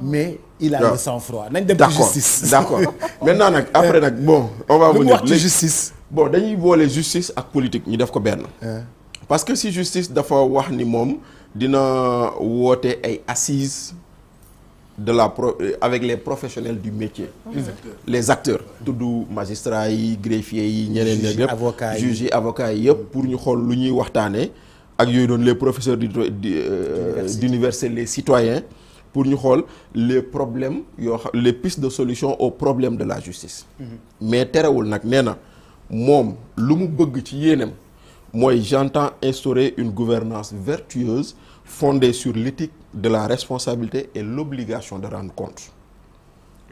mais il a le sang-froid nañ dem ci justice. d'accord maintenant nag après nag bon on va venir wax ci justice. bon dañuy boole justice ak politique ñu def ko benn. parce que si justice dafa wax ni moom dina woote ay assises de avec les professionnels du métier. les acteurs. tudd magistrats yi greffiers yi ñeneen ñi yëpp. avocats yi juges yi avocats yi yëpp pour ñu xool lu ñuy waxtaanee ak yooyu doon les professeurs d'université les citoyens pour ñu xool les problèmes yoo xam les pistes de solution aux problèmes de la justice. mais terewul nag nee na moom lu mu bëgg ci yéenam mooy j'entends instaurer une gouvernance vertueuse fondée sur l'éthique de la responsabilité et l'obligation de rendre compte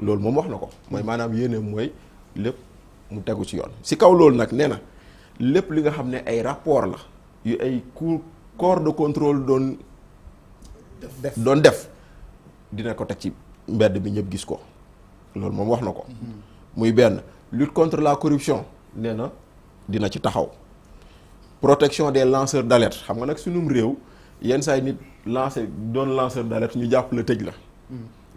loolu moom wax na ko mooy maanaam yéenam mooy lépp mu tegu ci yoon si kaw loolu nag nee na lépp li nga xam ne ay rapport la yu ay corps de contrôle doon def dina ko teg ci mbedd bi ñëpp gis ko loolu moom wax na ko muy benn lutte contre la corruption nee na dina ci taxaw protection des lanceurs d'alerte xam nga nag sunum réew yenn saa yi nit doon lanceur d'alerte ñu jàpp la tëj la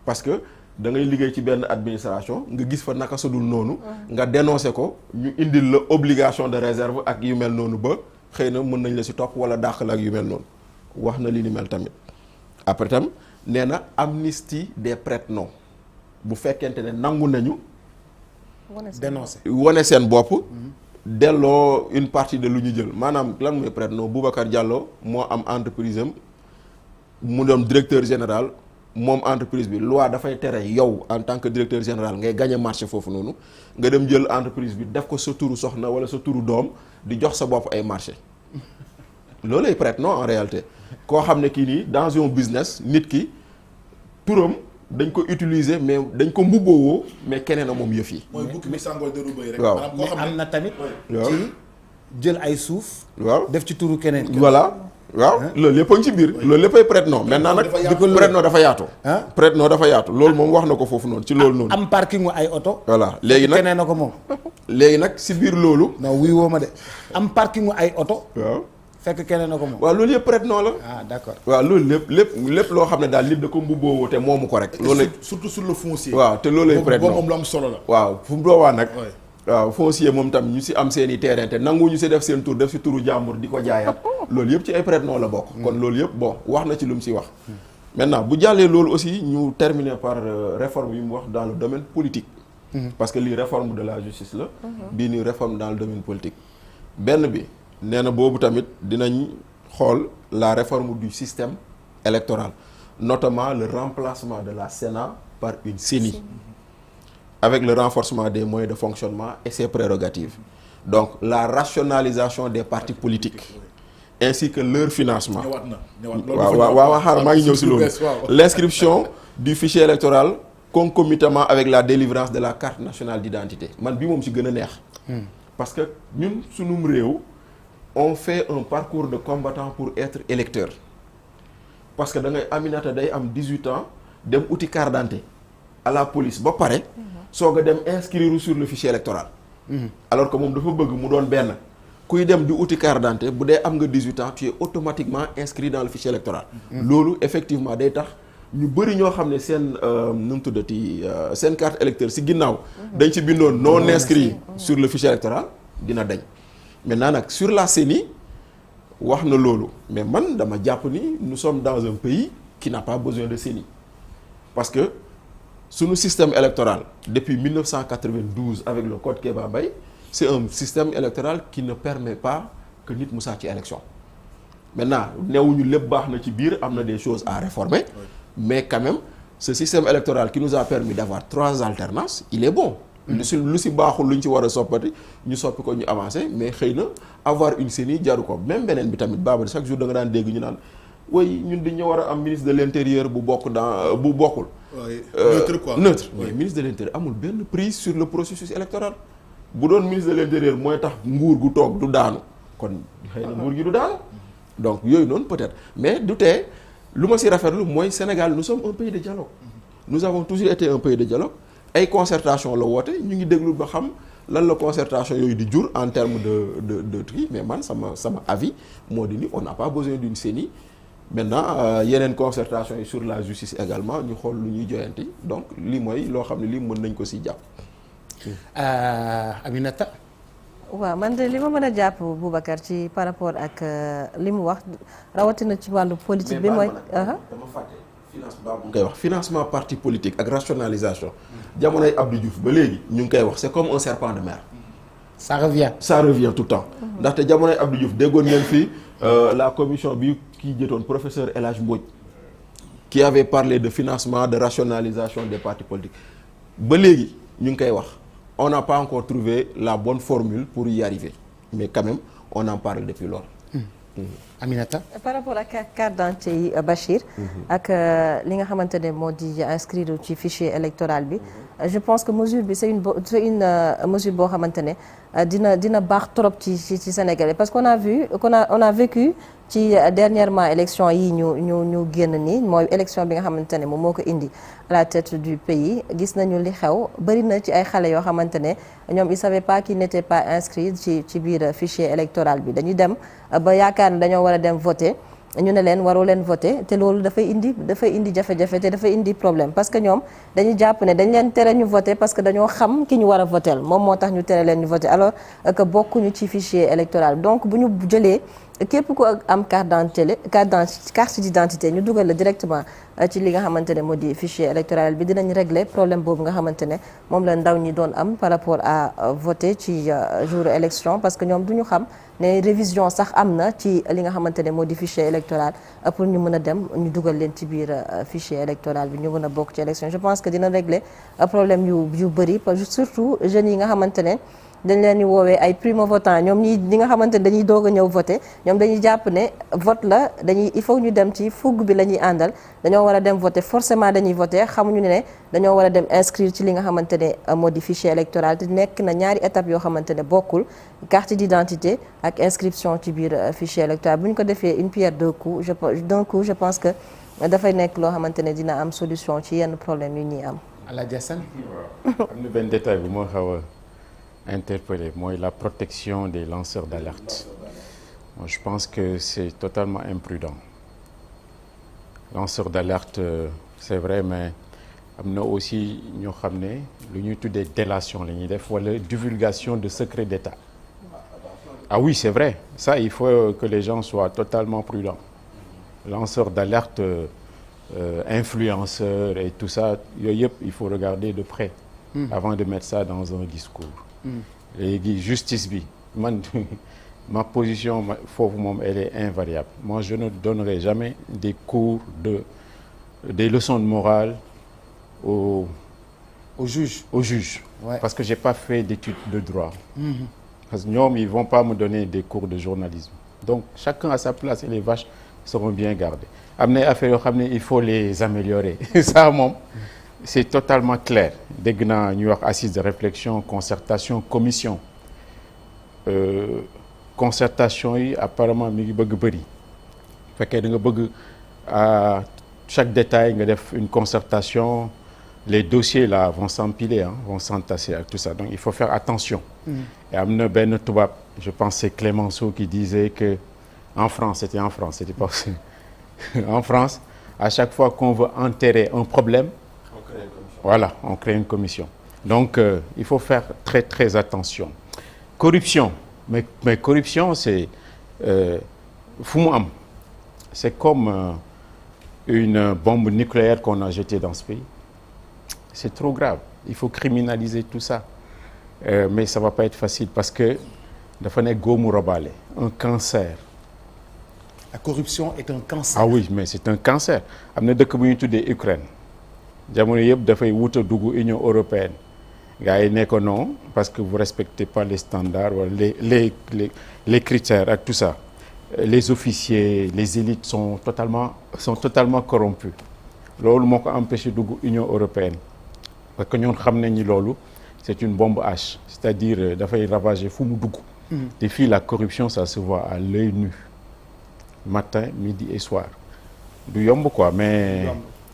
parce que da ngay liggéey ci benn administration nga gis fa naka sudul noonu nga dénoncer ko ñu indil la obligation de réserve ak yu mel noonu ba xëy na mën nañ la si topp wala dàq la ak yu mel noonu wax na li ni mel tamit après tam nee na amnistie des prête-noms bu fekkente ne nangu nañu dénoncer wane seen bopp delloo une partie de lu ñu jël maanaam lan mooy prête-nom Boubacar Diallo moo am entreprise am mu doon directeur général moom entreprise bi loi dafay tere yow en tant que directeur général ngay gagner marché foofu noonu nga dem jël entreprise bi def ko sa turu soxna wala sa turu doom di jox sa bopp ay marché loolu ay prête-nom en réalité koo xam ne kii nii dans un business nit ki turam dañ ko utiliser mais dañ ko mbubboo mais keneen a moom yëf yi. mooy bukki bi sàngoo deru bëy rek. waaw maanaam koo xam ne am na tamit. waaw ci jël ay suuf. waaw def ci turu keneen. voilà waaw loolu lépp a ngi ci biir. loolu lépp ay prête-nom maintenant nag. prête-nom dafa yaatu. prête-nom dafa yaatu loolu moom wax na ko foofu noonu ci loolu noonu. am parking ay oto. voilà léegi nag keneen na ko moom. léegi nag si biir loolu. non wuy woo ma de am parking ay oto. waaw. fekk keneen na ko moom. waaw loolu yëpp prête-nom la. ah d'accord. waaw loolu lépp loo xam ne daal nit da ko mbubboo te moomu ko rek. loolu surtout sur le foncier. waaw te loolu lay prête-nom moom lu am solo la. waaw fu mu boobaa nag. waaw foncier moom tam ñu si am seen i terrain te nangu ñu si def seen tur def si turu jàmbur di ko jaayaat loolu yëpp ci ay prête-nom la bokk. kon loolu yëpp bon wax na ci lu mu si wax. maintenant bu jàllee loolu aussi ñu terminer par réforme yu mu wax dans le domaine politique. parce que lii réforme de la justice la. bii nii réforme dans le domaine politique. benn bi nee na boobu tamit dinañ xool la réforme du système électoral notamment le remplacement de la Sénat par une CENI. avec le renforcement des moyens de fonctionnement et ses prérogatives. Donc la rationalisation des partis politiques ainsi que leur financement. waaw xaaral maa ngi ñëw si loolu. L'inscription du fichier électoral concomitamment avec la délivrance de la carte nationale d'identité man bi moom si gën a neex. parce que ñun sunum réew on fait un parcours de combattant pour être électeur parce que da ngay Aminata day am 18 ans dem uti carte d'identité à la police ba pare. soog a dem inscrire sur le fichier électoral. alors que moom dafa bëgg mu doon benn kuy dem di uti carte d'identité bu dee am nga 18 ans tu es automatiquement inscrit dans le fichier électoral. loolu effectivement day tax ñu bëri ñoo xam ne seen nu mu tuddati seen carte électeur si ginnaaw. dañ ci bindoon non inscrit sur le fichier électoral dina dañ. maintenant nag sur la CENI wax na loolu mais man dama jàpp ni nous sommes dans un pays qui n'a pas besoin de CENI parce que. Sunu système électoral depuis 1992 avec le code Kéba Mbaye c'est un système électoral qui ne permet pas que nit mu sàcc ci élection maintenant newuñu lépp baax na ci biir am na des choses à réformer mais quand même ce système électoral qui nous a permis d'avoir 3 alternances il est bon lu si baaxul lu ñu ci war a soppati ñu soppi ko ñu avancer mais xëy na avoir une CENI jaru ko même beneen bi tamit baaba chaque jour da nga daan dégg ñu naan way ñun dañu war a am ministre de l'intérieur bu bokk dans bu bokkul. neutre quoi neutre mais ministre de l'intérieur amul benn prise sur le processus électoral bu doon ministre de l'intérieur mooy tax nguur gu toog du daanu kon xëy na nguur gi du daanu donc yooyu noonu peut-être mais du tee lu ma si rafetlu mooy Sénégal nous sommes un pays de dialogue nous avons toujours été un pays de dialogue ay concertation la woote ñu ngi déglu ba xam lan la concertation yooyu di jur en termes de truc mais man sama avis moo di ni on n'a pas besoin d'une CENI maintenant yeneen concertation yi sur la justice également ñu xool lu ñuy joyanti donc lii mooy loo xam ne lii mën nañ ko si jàpp. Aminata. waaw man de li ma mën a jàpp Boubacar ci par rapport ak li mu wax rawatina ci wàllu politique bi mooy. dama fàtte financement bu koy wax financement parti politique ak rationalisation. jamonoy Abdou Diouf ba léegi ñu ngi koy wax c'est comme un serpent de mer. ça revient tout le temps. ndaxte jamonoy Abdou Diouf déggoon ngeen fii la commission bi kii jëtoon professeur El Hadj Mbodj qui avait parlé de financement de rationalisation des partis politiques ba léegi ñu ngi koy wax. On n'a pas encore trouvé la bonne formule pour y arriver mais quand même on en parle depuis lors. Aminata. Par rapport ak carte d'identité yi Bachir. ak li nga xamante ne moo di inscrire ci fichier électoral bi. je pense que mesure bi c'est une mesure boo xamante ne dina baax trop ci Sénégalais parce qu'on a vécu ci dernièrement élection yi ñu génn nii mooy élection bi nga xamante ne moom moo ko indi à la tête du pays gis nañu li xew bari na ci ay xale yoo xamante ne ñoom ils savaient pas qu'ils n'étaient pas inscrits ci biir fichier électoral bi dañuy dem ba yaakaar ne dañoo war a dem voter ñu ne leen waroo leen voter te loolu dafay indi jafe-jafe te dafay indi problème parce que ñoom dañuy jàpp ne dañ leen tere ñu voter parce que dañoo xam ki ñu war a voter moom moo tax ñu tere leen ñu voter alors que bokkuñu ci fichier électoral donc bu ñu jëlee képp ku am carte d'identité ñu dugal la directement ci li nga xamante ne moo di fichier électoral bi dinañ régler problème boobu nga xamante ne moom la ndaw ñi doon am par rapport à voter ci jour élection parce que ñoom du ñu xam ne révision sax am na ci li nga xamante ne moo di fichier électoral pour ñu mën a dem ñu dugal leen ci biir fichier électoral bi ñu mën a bokk ci élection je pense que dina régler problème yu bëri surtout jeunes yi nga xamante ne dañ leen di woowee ay primo votant ñoom ñi nga xamante ne dañuy doog a ñëw voter ñoom dañuy jàpp ne vote la il faut ñu dem ci fougue bi la ñuy àndal dañoo war a dem voter forcément dañuy voter xamuñu ne dañoo war a dem inscrire ci li nga xamante ne moo di fichier électoral te nekk na ñaari étapes yoo xamante ne bokkul carte d'identité ak inscription ci biir fichier électoral bu ñu ko defee une pierre deux coups je pense que dafay nekk loo xamante ne dina am solution ci yenn problème yu ñuy am. Alaaji Assane. am na benn détail bu moo xaw a interpellé mooy la protection des lanceurs d'alerte. Moi, je pense que c'est totalement imprudent. Lanceur d'alerte c'est vrai mais am na aussi ñoo xam ne lu ñuy tuddee délation la ñuy def wala divulgation de secrets d'État. Ah oui c'est vrai ça il faut que les gens soient totalement prudents. Lanceur d'alerte influenceur et tout ça yooyu yëpp il faut regarder de près. Avant de mettre ça dans un discours. léegi justice bi man ma position foofu moom elle est invariable moi je ne donnerai jamais des cours des leçons de morale aux juges ouais. Parce que j'ai pas fait d'études de droit parce que ñoom ils vont pas me donner des cours de journalisme donc chacun à sa place et les vaches seront bien gardées am na affaires yoo xam ne il faut les améliorer ça moom c'est totalement clair dégg naa ñuy wax assise de réflexion concertation commission concertation yi apparemment mi ngi bëgg bëri fekkee da nga bëgg à chaque détail nga def une concertation les dossiers là vont s'empiler vont s'entasser ak tout ça donc il faut faire attention et am na benn tubaab je pense c'est Clémenceau qui disait que en France c'était pas en France à chaque fois qu'on veut enterrer un problème voilà on crée une commission donc il faut faire très très attention corruption mais corruption c'est fu mu am c'est comme une bombe nucléaire qu'on a jetée dans ce pays c'est trop grave il faut criminaliser tout ça mais ça va pas être facile parce que dafa nekk góomu robaale un cancer. La corruption est un cancer. Ah oui mais c'est un cancer am na dëkk bu ñuy tuddee Ukraine jamono yëpp dafay wut a dugg Union européenne gars yi ne ko non parce que vous respectez pas les standards wala les critères ak tout ça les officiers les élites sont totalement corrompus loolu moo ko empêché dugg Union européenne parce que ñun xam nañ ni loolu c'est une bombe H c'est-à-dire dafay ravager fu mu dugg te fii la corruption ça se voit à l'œil nu matin midi et soir du yomb quoi mais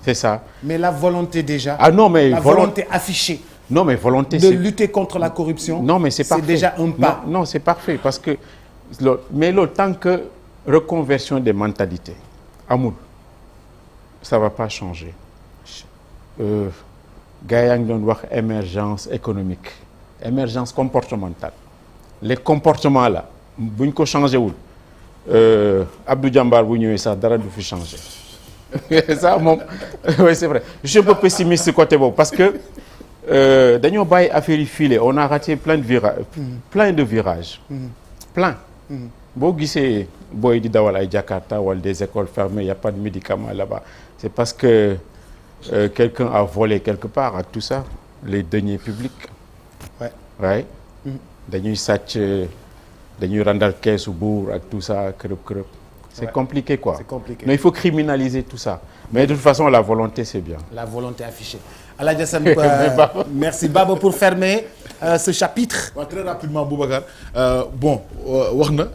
c'est ça. Mais la volonté déjà. Ah non mais la volonté affichée. Non mais volonté de lutter contre la corruption. Non mais c'est parfait. C'est déjà un pas. Non c'est parfait parce que mais loolu tant que reconversion des mentalités amul ça va pas changer gars yaa ngi doon wax émergence économique émergence comportementale les comportements là bu ñu ko changé wul Abdou Diambar bu ñëwee sax dara du fi changé ça moom oui c'est vrai je suis un peu pessimiste côté boobu parce que dañoo bàyyi affaire yi filé on a raté plein de virages plein boo gisee booy di dawal ay Jakarta wala des écoles fermées y a pas de médicaments là-bas c'est parce que quelqu'un a volé quelque part ak tout ça les deniers publics ouais dañuy sàcc dañuy randal keesu buur ak tout ça kërëb c'est compliqué quoi. C'est compliqué. Mais il faut criminaliser tout ça. Mais de toute façon, la volonté, c'est bien. La volonté affichée. Aladji Assane, merci Baba pour fermer ce chapitre. waaw très rapidement Boubacar bon wax na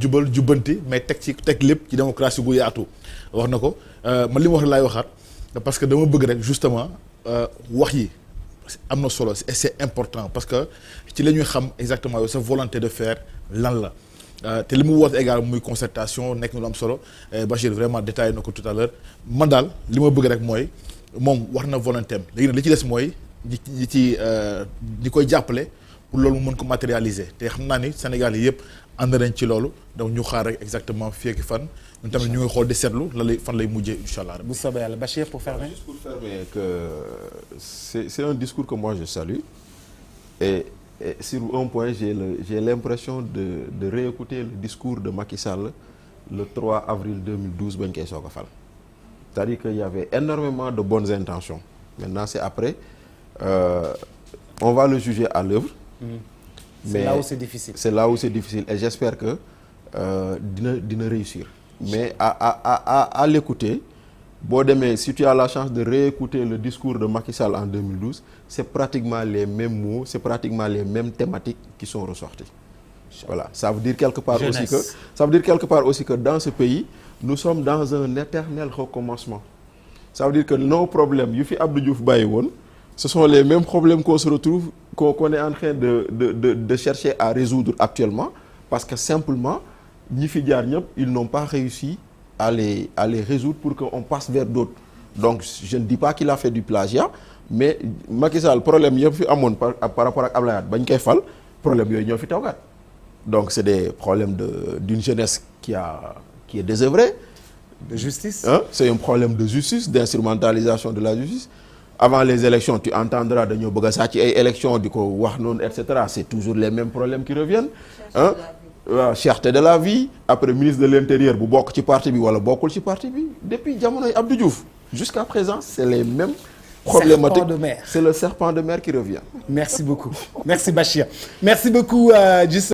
jubal jubbanti mais teg lépp ci démocratie gu yaatu wax na ko man li ma wax laay waxaat parce que dama bëgg rek justement wax yi am na solo et c'est important parce que ci la ñuy xam exactement yow sa volonté de faire lan la. te li mu woote également muy concertation nekk na lu am solo Bachir vraiment détaillé na ko tout à l'heure man daal li ma bëgg rek mooy moom wax na volonté am léegi nag li ci des mooy ñi koy jàppale pour loolu mu mën ko matérialiser te xam naa ni Sénégal yi yëpp ànd nañ ci loolu donc ñu xaar rek exactement fii ak fan ñun tamit ñu ngi xool di seetlu lan lay fan lay mujjee incha allah. bu soobee yàlla Bachir pour fermer. Juste pour fermer que c'est un discours que moi je salue et sur un point j'ai l'impression de réécouter le discours de Macky Sall le 3 avril 2012 bañ koy soog a fal c'est-à-dire qu'il y avait énormément de bonnes intentions maintenant c'est après on va le juger à l'œuvre C'est là où c'est difficile. C'est là où c'est difficile et j'espère que dina réussir mais à l'écouter boo demee si tu as la chance de réécouter le discours de Macky Sall en 2012 c'est pratiquement les mêmes mots c'est pratiquement les mêmes thématiques qui sont ressorties voilà ça veut dire quelque part aussi que dans ce pays nous sommes dans un éternel recommencement ça veut dire que nos problèmes yu fi Abdou Diouf bàyyi woon ce sont les mêmes problèmes qu'on se retrouve qu'on est en train de chercher à résoudre actuellement parce que simplement ñi fi jaar ñëpp ils n'ont pas réussi à les résoudre pour qu'on passe vers d'autres donc je ne dis pas qu'il a fait du plagiat mais Macky Sall problème yëpp fi amoon par rapport ak Abdoulaye Wade bañ koy fal problème yooyu ñoo fi tawgaat donc c'est des problèmes d'une jeunesse qui est désœuvrée de justice c'est un problème de justice d'instrumentalisation de la justice avant les élections tu entendras dañoo bëgg a sàcc ay élections di ko wax noonu et cetera c'est toujours les mêmes problèmes qui reviennent waaw cherté de la vie après ministre de l'intérieur bu bokk ci parti bi wala bokkul ci parti bi depuis jamonoy Abdou Diouf jusqu'à présent c'est les mêmes problématiques c'est le serpent de mer qui revient. Merci beaucoup merci Bachir merci beaucoup